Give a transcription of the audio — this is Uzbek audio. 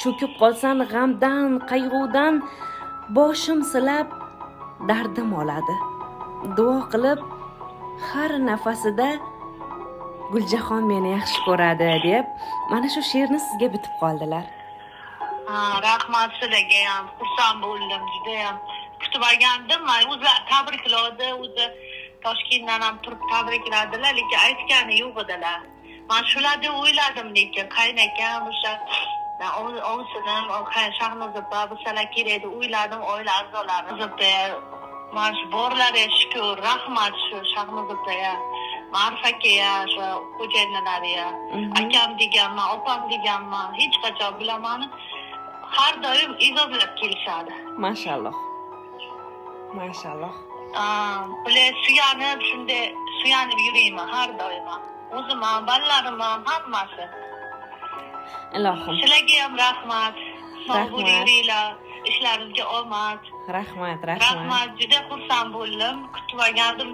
cho'kib qolsan g'amdan, qayg'udan boshim silab dardim oladi. Duo qilib har nafasida Guljahon meni yaxshi ko'radi deb mana shu she'rni sizga bitib qoldilar. Rahmat sizlarga ham. Xursand bo'ldim, juda ham kutib olgandim. O'zi tabrikladi, o'zi Toshkentdan ham turib tabrikladilar, lekin aytgani yo'q edilar. Men shularni o'yladim, lekin qaynakam o'sha ovsinim, Shahnoza opa bizlar kerak deb o'yladim, oila a'zolari. Mana shu borlarga shukr, rahmat shu Shahnoza opaga, Ma'ruf akaga, shu xo'jayinlarga, akam deganman, opam deganman, hech qachon bilaman. Har doim ijozlab kelishadi. Mashalloh. Mashalloh. Bular suyanib yurayman har doim. O'zim ham, bolalarim ham, hammasi. Ilohim. Sizlarga ham rahmat. Sog' bo'linglar, ishlaringizga omad. Rahmat. Rahmat, juda xursand bo'ldim. Kutib olgandim.